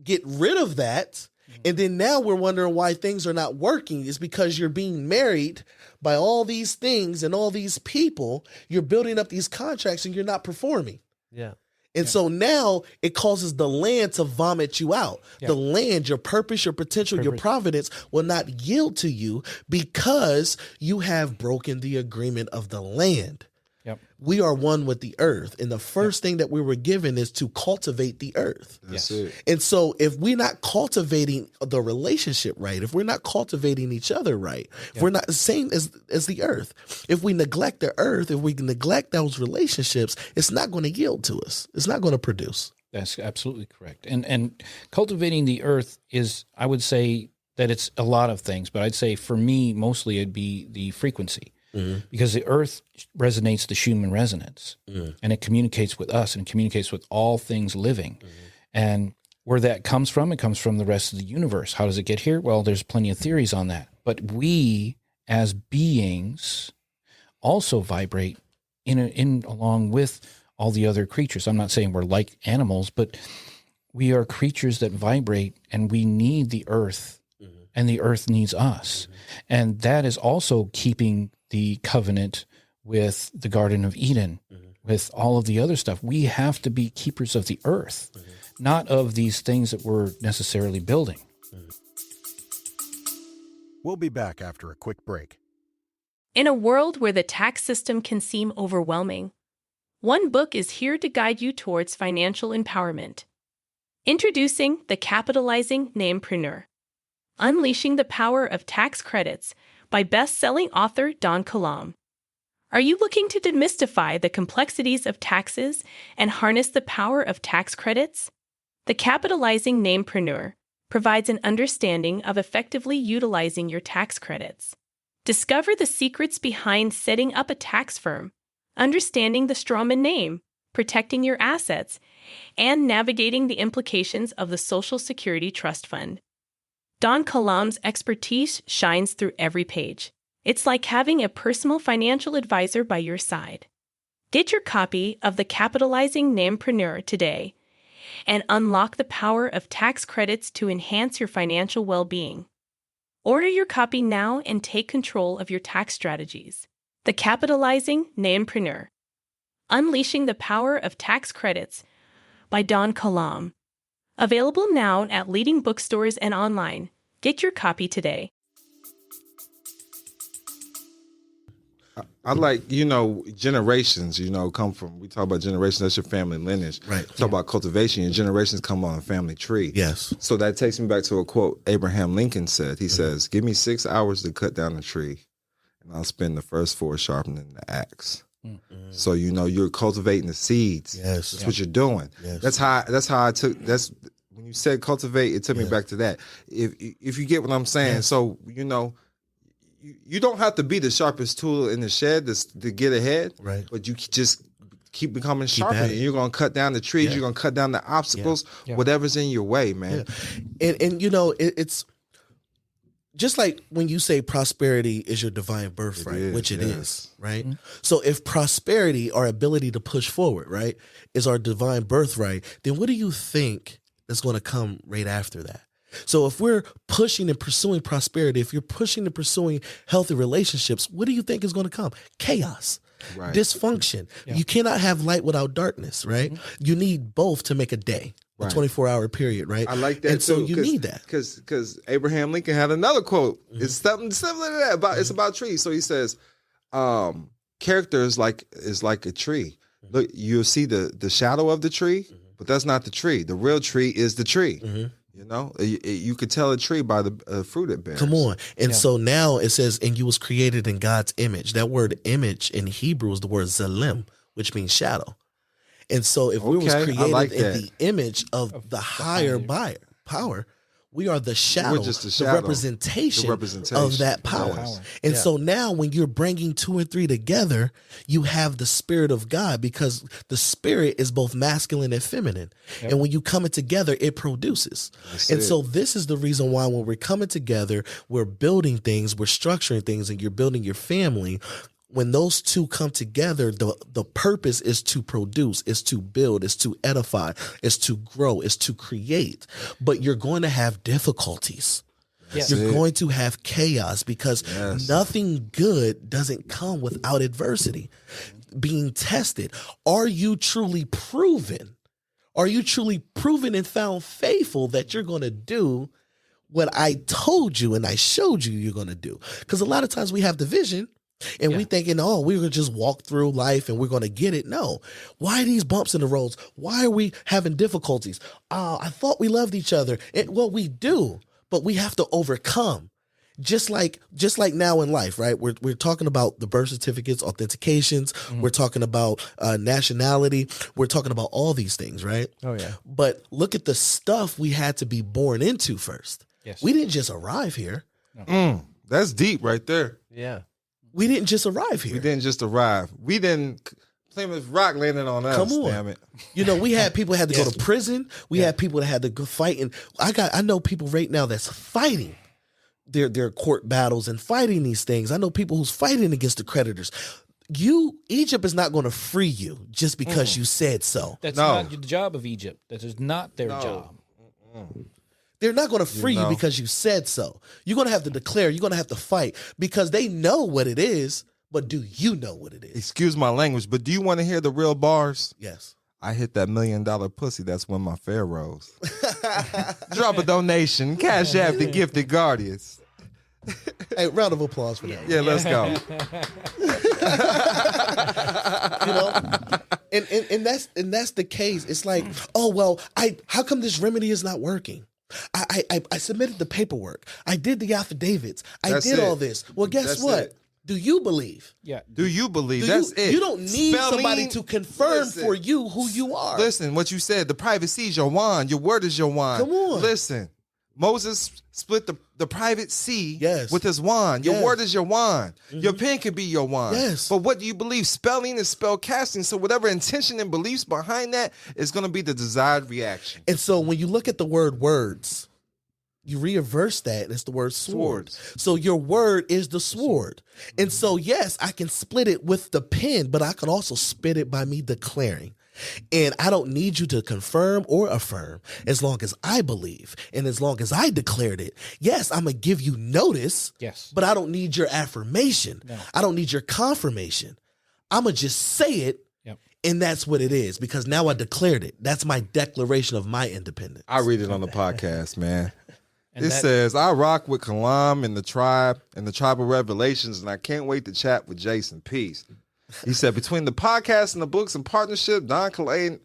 get rid of that. And then now we're wondering why things are not working. Is because you're being married by all these things and all these people. You're building up these contracts and you're not performing. Yeah. And so now it causes the land to vomit you out. Yeah. The land, your purpose, your potential, your providence will not yield to you because you have broken the agreement of the land. Yep. We are one with the earth. And the first thing that we were given is to cultivate the earth. That's it. And so if we're not cultivating the relationship right, if we're not cultivating each other right, if we're not the same as the earth, if we neglect the earth, if we neglect those relationships, it's not going to yield to us. It's not going to produce. That's absolutely correct. And cultivating the earth is, I would say that it's a lot of things, but I'd say for me, mostly it'd be the frequency. Mm-hmm. Because the earth resonates the Schumann resonance, and it communicates with us and communicates with all things living. Mm-hmm. And Where that comes from, it comes from the rest of the universe. How does it get here? Well, there's plenty of theories on that. But we, as beings, also vibrate in along with all the other creatures. I'm not saying we're like animals, but we are creatures that vibrate, and we need the earth, and the earth needs us. And that is also keeping the covenant with the Garden of Eden, with all of the other stuff. We have to be keepers of the earth, not of these things that we're necessarily building. We'll be back after a quick break. In a world where the tax system can seem overwhelming, one book is here to guide you towards financial empowerment. Introducing The Capitalizing Namepreneur, Unleashing the Power of Tax Credits by best-selling author Don Kilam. Are you looking to demystify the complexities of taxes and harness the power of tax credits? The Capitalizing Namepreneur provides an understanding of effectively utilizing your tax credits. Discover the secrets behind setting up a tax firm, understanding the strawman name, protecting your assets, and navigating the implications of the Social Security Trust Fund. Don Kilam's expertise shines through every page. It's like having a personal financial advisor by your side. Get your copy of The Capitalizing Namepreneur today and unlock the power of tax credits to enhance your financial well-being. Order your copy now and take control of your tax strategies. The Capitalizing Namepreneur, Unleashing the Power of Tax Credits by Don Kilam. Available now at leading bookstores and online. Get your copy today. I like, generations, come from, we talk about generations, that's your family lineage. Right. Talk about cultivation, your generations come on a family tree. Yes. So that takes me back to a quote Abraham Lincoln said. He says, give me 6 hours to cut down a tree, and I'll spend the first 4 sharpening the axe. So, you're cultivating the seeds. Yes. That's what you're doing. Yes. That's how I took, when you said cultivate, it took me back to that. If you get what I'm saying. Yes. So, you don't have to be the sharpest tool in the shed to get ahead, right? But you just keep becoming sharper, at it. and you're going to cut down the trees. Yeah. You're going to cut down the obstacles, whatever's in your way, man. Yeah. And it's just like when you say prosperity is your divine birthright, which it is, right? Mm-hmm. So if prosperity, our ability to push forward, right, is our divine birthright, then what do you think is going to come right after that? So if we're pushing and pursuing prosperity, if you're pushing and pursuing healthy relationships, what do you think is going to come? Chaos, dysfunction. Yeah. You cannot have light without darkness, right? Mm-hmm. You need both to make a day, a 24-hour period, right? I like that, and so you need that. Because Abraham Lincoln had another quote. Mm-hmm. It's something similar to that. It's about trees. So he says, character is like a tree. Mm-hmm. Look, you'll see the shadow of the tree, but that's not the tree. The real tree is the tree. Mm-hmm. You could tell a tree by the fruit it bears. Come on. And so now it says, and you was created in God's image. That word image in Hebrew is the word zalim, which means shadow. And so if we was created in the image of the higher power, we are the shadow, the representation of that power. Yes. And so now when you're bringing 2 and 3 together, you have the Spirit of God, because the Spirit is both masculine and feminine. Yep. And when you come it together, it produces. So this is the reason why when we're coming together, we're building things, we're structuring things, and you're building your family. When those two come together, the purpose is to produce, is to build, is to edify, is to grow, is to create. But you're going to have difficulties. You're going to have chaos, because nothing good doesn't come without adversity. Being tested. Are you truly proven? Are you truly proven and found faithful that you're going to do what I told you and I showed you you're going to do? Because a lot of times we have the vision, and we thinking, we're going to just walk through life and we're going to get it. No. Why are these bumps in the roads? Why are we having difficulties? I thought we loved each other. Well, we do, but we have to overcome. Just like now in life, right? We're talking about the birth certificates, authentications. Mm-hmm. We're talking about nationality. We're talking about all these things, right? Oh, yeah. But look at the stuff we had to be born into first. Yes. We didn't just arrive here. No. That's deep right there. Yeah. We didn't just arrive here. We didn't just arrive. We didn't Plymouth Rock landed on us. Come on. Damn it. You know, we had people had to go to prison. We had people that had to go fight. And I know people right now that's fighting their court battles and fighting these things. I know people who's fighting against the creditors. Egypt is not going to free you just because you said so. That's not the job of Egypt. That is not their job. They're not going to free you because you said so. You're going to have to declare. You're going to have to fight because they know what it is. But do you know what it is? Excuse my language, but do you want to hear the real bars? Yes. I hit that $1 million pussy. That's when my fare rose. Drop a donation. Cash app the gifted guardians. Hey, round of applause for that. Yeah, let's go. You know, and that's the case. It's like, oh well, how come this remedy is not working? I submitted the paperwork. I did the affidavits. I did all this. Well, guess what? Do you believe? Yeah. Do you believe? That's it. You don't need somebody to confirm for you who you are. Listen, what you said, the privacy is your wand. Your word is your wand. Come on. Listen, Moses split the private sea with his wand. Your word is your wand. Your pen could be your wand. Yes. But what do you believe? Spelling is spell casting. So whatever intention and beliefs behind that is going to be the desired reaction. And so when you look at the word words, you reverse that, and it's the word sword. So your word is the sword. And so, yes, I can split it with the pen, but I can also split it by me declaring. And I don't need you to confirm or affirm as long as I believe and as long as I declared it. Yes, I'm going to give you notice, but I don't need your affirmation. No. I don't need your confirmation. I'm going to just say it. And that's what it is, because now I declared it. That's my declaration of my independence. I read it on the podcast, man. It says, I rock with Kilam and the tribe and the tribal revelations, and I can't wait to chat with Jason. Peace. He said, between the podcast and the books and partnership, Don Kilam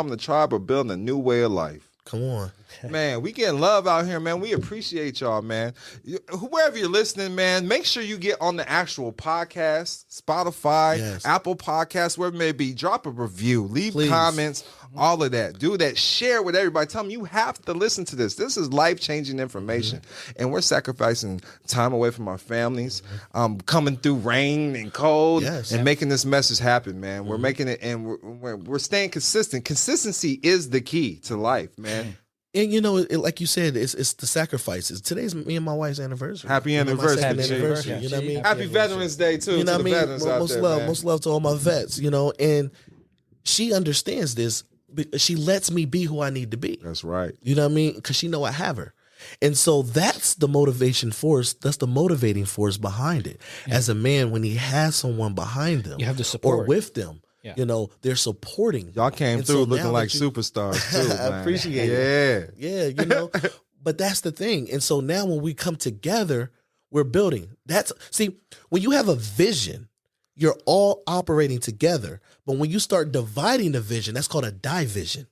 and the tribe are building a new way of life. Come on. Man, we getting love out here, man. We appreciate y'all, man. Whoever you're listening, man, make sure you get on the actual podcast, Spotify, Apple Podcasts, wherever it may be. Drop a review, leave comments, all of that. Do that. Share with everybody. Tell them you have to listen to this. This is life-changing information. And we're sacrificing time away from our families, coming through rain and cold, and making this message happen, man. We're making it, and we're staying consistent. Consistency is the key to life, man. And you know, like you said, it's the sacrifices. Today's me and my wife's anniversary. Happy anniversary. Happy anniversary. You know what I mean? Happy Veterans Day too. You know what I mean? Veterans most out love, there, most love to all my vets. You know, and she understands this. She lets me be who I need to be. That's right. You know what I mean? Because she know I have her. And so that's the motivation force. That's the motivating force behind it. As a man, when he has someone behind them, you have the support or with them. You know, they're supporting. Y'all came through looking like superstars too, man. I appreciate it. Yeah, you know. But that's the thing. And so now when we come together, we're building. See, when you have a vision, you're all operating together. But when you start dividing the vision, that's called a division.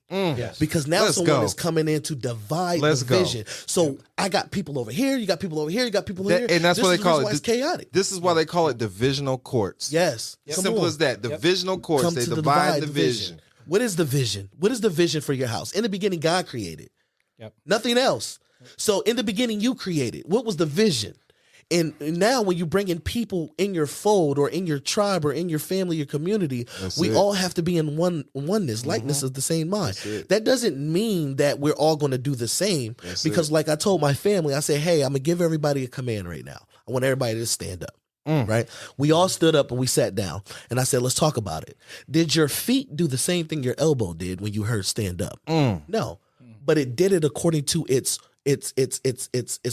Because now someone is coming in to divide the vision. So I got people over here, you got people over here, you got people over here. And that's what they call it. It's chaotic. This is why they call it divisional courts. Yes. Simple as that. Divisional courts. They divide the vision. What is the vision? What is the vision for your house? In the beginning, God created. Nothing else. So in the beginning, you created. What was the vision? And now when you bring in people in your fold or in your tribe or in your family, your community, we all have to be in oneness, likeness of the same mind. That doesn't mean that we're all going to do the same because like I told my family, I said, hey, I'm going to give everybody a command right now. I want everybody to stand up. Right? We all stood up and we sat down and I said, let's talk about it. Did your feet do the same thing your elbow did when you heard stand up? No, but it did it according to its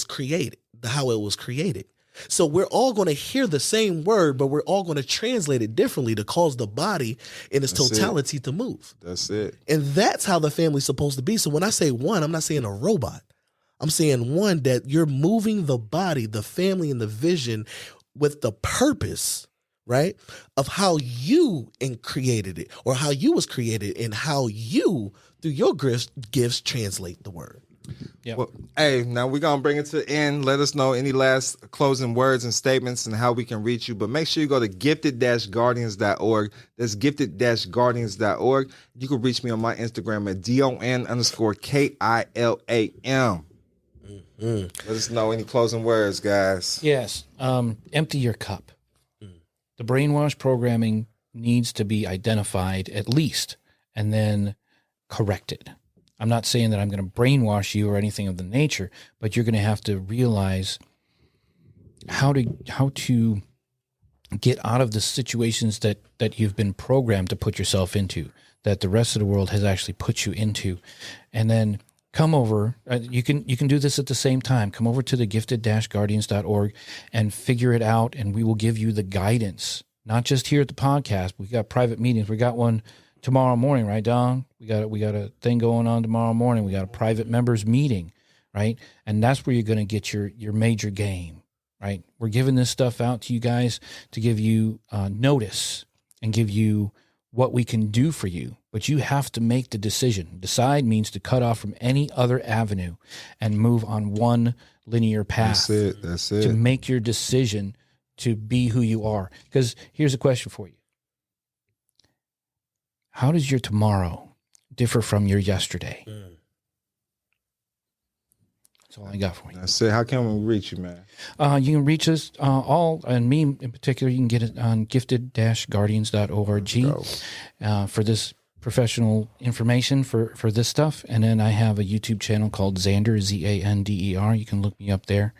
created. How it was created. So we're all going to hear the same word, but we're all going to translate it differently to cause the body in its totality to move. That's it. And that's how the family's supposed to be. So when I say one, I'm not saying a robot. I'm saying one, that you're moving the body, the family, and the vision with the purpose, right, of how you created it or how you was created and how you, through your gifts, translate the word. Well, hey, now we're going to bring it to the end. Let us know any last closing words and statements and how we can reach you. But make sure you go to gifted-guardians.org. That's gifted-guardians.org. You can reach me on my Instagram at DON_KILAM. Let us know any closing words, guys. Yes. Empty your cup. The brainwash programming needs to be identified at least and then corrected. I'm not saying that I'm going to brainwash you or anything of the nature, but you're going to have to realize how to get out of the situations that you've been programmed to put yourself into, that the rest of the world has actually put you into. And then come over, you can do this at the same time. Come over to the gifted-guardians.org and figure it out, and we will give you the guidance, not just here at the podcast. We got private meetings. We got one tomorrow morning, right, Don? We got a thing going on tomorrow morning. We got a private members meeting, right? And that's where you're going to get your major game, right? We're giving this stuff out to you guys to give you notice and give you what we can do for you. But you have to make the decision. Decide means to cut off from any other avenue and move on one linear path. That's it. To make your decision to be who you are. Because here's a question for you. How does your tomorrow differ from your yesterday? That's all I got for you. That's it. How can we reach you, man? You can reach us all, and me in particular, you can get it on gifted-guardians.org for this professional information for this stuff. And then I have a YouTube channel called Zander, Zander. You can look me up there.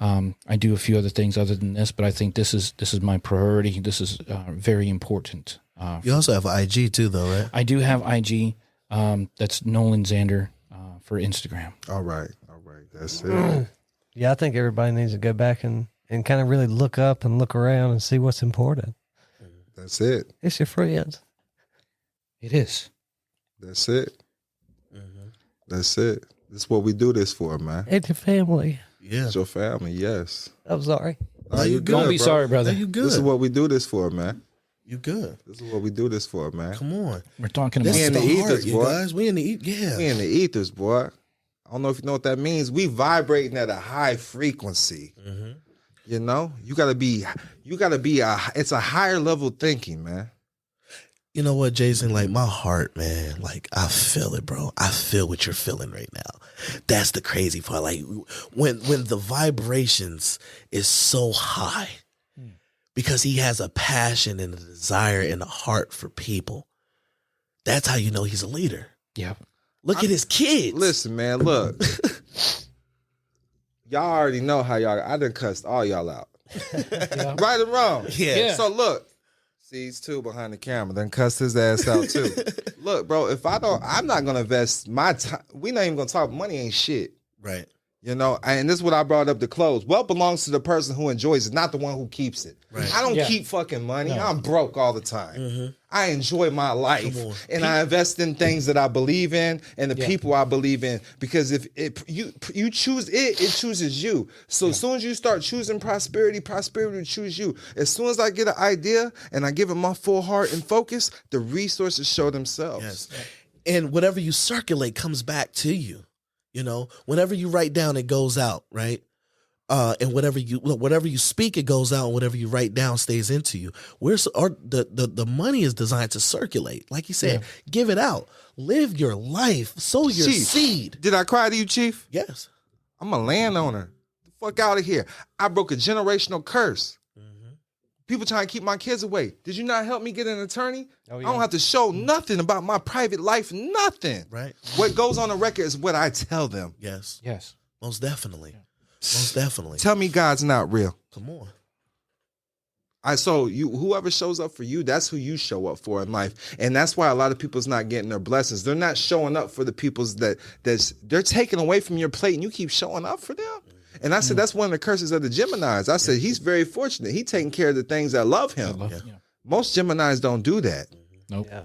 I do a few other things other than this, but I think this is my priority. This is very important. You also have IG too, though, right? I do have IG. That's Nolan Zander for Instagram. All right. That's it. Yeah, I think everybody needs to go back and kind of really look up and look around and see what's important. That's it. It's your friends. It is. That's it. That's it. This is what we do this for, man. It's your family. Yeah. It's your family, yes. I'm sorry. No, you good, Don't be bro. sorry, brother. No, you good. This is what we do this for, man. You good. This is what we do this for, man. Come on. We're talking about This is in the the heart, ethers, you boy. guys. We in the yeah. We in the ethers, boy. I don't know if you know what that means. We vibrating at a high frequency. You know, you gotta be it's a higher level thinking, man. You know what, Jason? Like my heart, man. Like I feel it, bro. I feel what you're feeling right now. That's the crazy part. Like when the vibrations is so high, because he has a passion and a desire and a heart for people. That's how you know he's a leader. Yeah. Look at his kids. Listen, man, look. Y'all already know how I done cussed all y'all out. Right or wrong? Yeah. So look, C's two behind the camera, done cussed his ass out too. Look, bro, I'm not gonna invest my time. We not even gonna talk, money ain't shit. Right. You know, and this is what I brought up to close. Wealth belongs to the person who enjoys it, not the one who keeps it. Right. I don't keep fucking money. No. I'm broke all the time. I enjoy my life, Come on. and I invest in things that I believe in and the people I believe in. Because if you choose it chooses you. So as soon as you start choosing prosperity will choose you. As soon as I get an idea and I give it my full heart and focus, the resources show themselves. Yes. And whatever you circulate comes back to you. You know, whenever you write down, it goes out, right? And whatever you speak, it goes out, and whatever you write down stays into you. The money is designed to circulate. Like you said, give it out. Live your life. Sow your Chief, seed. Did I cry to you, Chief? Yes. I'm a landowner. The fuck out of here. I broke a generational curse. People trying to keep my kids away. Did you not help me get an attorney? Oh, yeah. I don't have to show nothing about my private life, nothing. Right. What goes on the record is what I tell them. Yes. Yes. Most definitely. Most definitely. Tell me God's not real. Come on. Whoever shows up for you, that's who you show up for in life. And that's why a lot of people's not getting their blessings. They're not showing up for the people's they're taking away from your plate and you keep showing up for them. And I said, that's one of the curses of the Geminis. I said, he's very fortunate. He's taking care of the things that love him. Most Geminis don't do that. Nope. Yeah.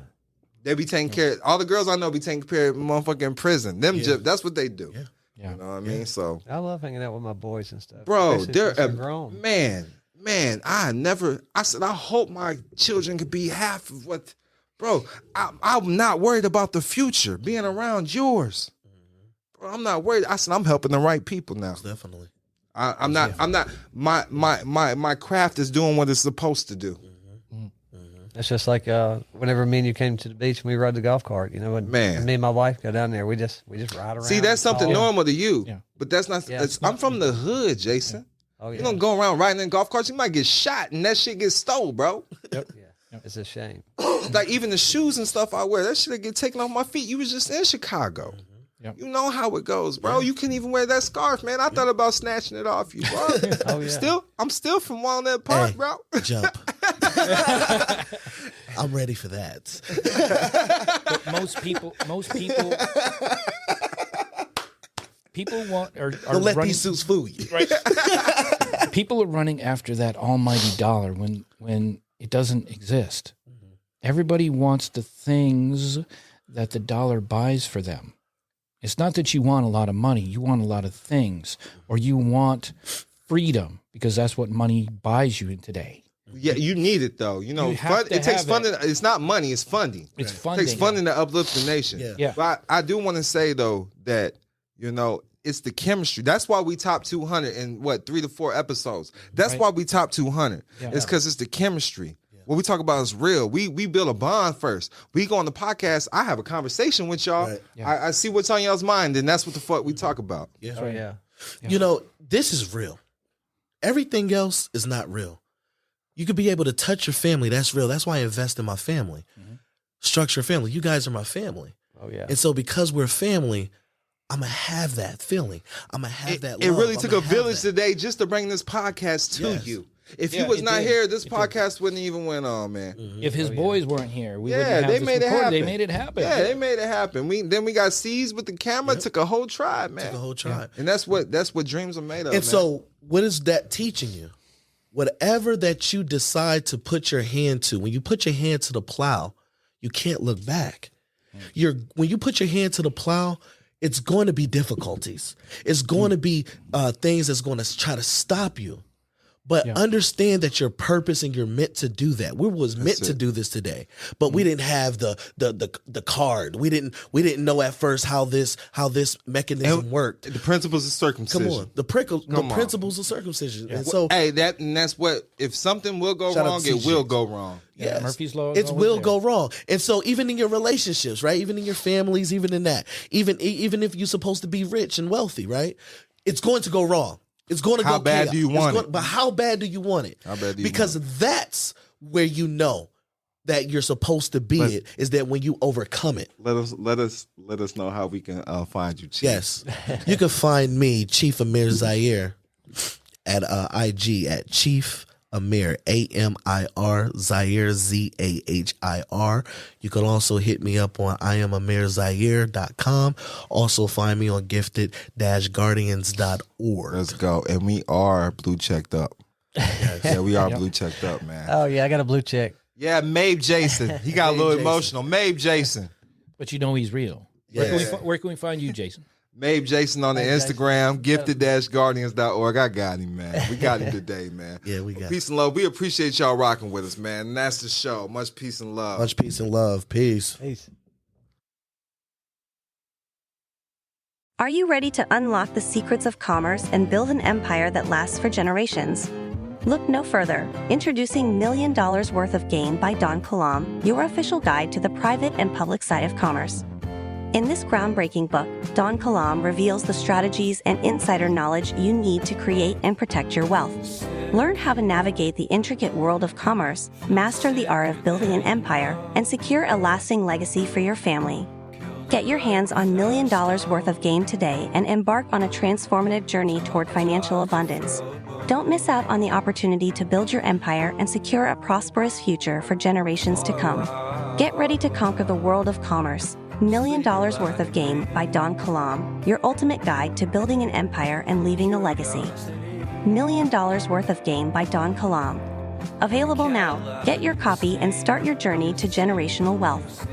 They be taking care of, all the girls I know be taking care of motherfucking prison. That's what they do. Yeah. You know what I mean? So, I love hanging out with my boys and stuff. bro, Especially they're since grown. man, I said, I hope my children could be half of what, bro, I'm not worried about the future being around yours. Bro, I'm not worried. I said, I'm helping the right people now. Definitely. I'm not, my craft is doing what it's supposed to do. It's just like whenever me and you came to the beach and we rode the golf cart, you know, when Man. me and my wife go down there, we just ride around. See, that's something normal to you, Yeah. but that's not, Yeah. I'm from the hood, Jason. Oh, yeah. You don't go around riding in golf carts, you might get shot and that shit gets stole, bro. Yep. Yeah. It's a shame. Like even the shoes and stuff I wear, that shit get taken off my feet. You was just in Chicago. Yep. You know how it goes, bro. You couldn't even wear that scarf, man. I thought about snatching it off you, bro. Oh, yeah. I'm still from Walnut Park, Hey, bro. Jump. I'm ready for that. But people want are Don't let running, these suits fool you. right. People are running after that almighty dollar when it doesn't exist. Everybody wants the things that the dollar buys for them. It's not that you want a lot of money, you want a lot of things, or you want freedom, because that's what money buys you today. Yeah, you need it though. You know, You have to it takes have funding. It's not money, it's funding. It's It funding. takes funding to uplift the nation. Yeah. Yeah. But I do want to say though that, you know, it's the chemistry. That's why we top 200 in 3 to 4 episodes. That's Right. why we top 200. Yeah. It's because it's the chemistry. What we talk about is real. We build a bond first. We go on the podcast. I have a conversation with y'all. Right. Yeah. I see what's on y'all's mind, and that's what the fuck we talk about. Yeah. Oh, yeah. You know, this is real. Everything else is not real. You could be able to touch your family. That's real. That's why I invest in my family. Structure family. You guys are my family. Oh, yeah. And so because we're family, I'm going to have that feeling. I'm going to have that It love. really I'm took gonna a have village that. today just to bring this podcast to Yes. you. If Yeah, you was it not did. here, this It did. podcast wouldn't even went on, man. If his boys weren't here, we wouldn't Yeah, have they this made it recorded. happen. They made it happen. Yeah, they made it happen. We got seized with the camera. Yep. Took a whole tribe, man. Took a whole tribe. And that's what dreams are made of. And man. so what is that teaching you? Whatever that you decide to put your hand to, when you put your hand to the plow, you can't look back. When you put your hand to the plow, it's going to be difficulties. It's going to be things that's going to try to stop you. But understand that your purpose and you're meant to do that. We was meant to do this today, but we didn't have the card. We didn't know at first how this mechanism worked. the principles of circumcision. Come on, the principles of circumcision. And so, Hey, that's what, if something will go Shout out wrong, to it will CJ. go wrong. yes, Murphy's Law. it will go wrong. And so even in your relationships, right? Even in your families, even in that, even if you're supposed to be rich and wealthy, right? It's going to go wrong. It's going to go How bad chaos. do you It's want going- it? But how bad do you want it? How bad do you Because that's where you know that you're supposed to be. It is that when you overcome it. Let us know how we can find you, Chief. Yes, you can find me, Chief Amir Zaire, at IG at Chief Amir, AMIR, Zaire, ZAHIR. You can also hit me up on IamAmirZaire.com. Also find me on gifted-guardians.org. Let's go. And we are blue checked up. Yeah, we are blue checked up, man. Oh, yeah. I got a blue check. Yeah, Mabe Jason. He got a little Jason. emotional. Mabe Jason. But you know he's real. Where can we find you, Jason? Mabe Jason on the Instagram, gifted-guardians.org. I got him, man. We got him today, man. Yeah, we got Peace and love. We appreciate y'all rocking with us, man. And that's the show. Much peace and love. much peace and love. Peace. Peace. Are you ready to unlock the secrets of commerce and build an empire that lasts for generations? Look no further. Introducing $1 Million Worth of Gain by Don Kilam, your official guide to the private and public side of commerce. In this groundbreaking book, Don Kilam reveals the strategies and insider knowledge you need to create and protect your wealth. Learn how to navigate the intricate world of commerce, master the art of building an empire, and secure a lasting legacy for your family. Get your hands on $1 Million Worth of Gain today and embark on a transformative journey toward financial abundance. Don't miss out on the opportunity to build your empire and secure a prosperous future for generations to come. Get ready to conquer the world of commerce. $1 Million Worth of Gain by Don Kilam, your ultimate guide to building an empire and leaving a legacy. $1 Million Worth of Gain by Don Kilam. Available now. Get your copy and start your journey to generational wealth.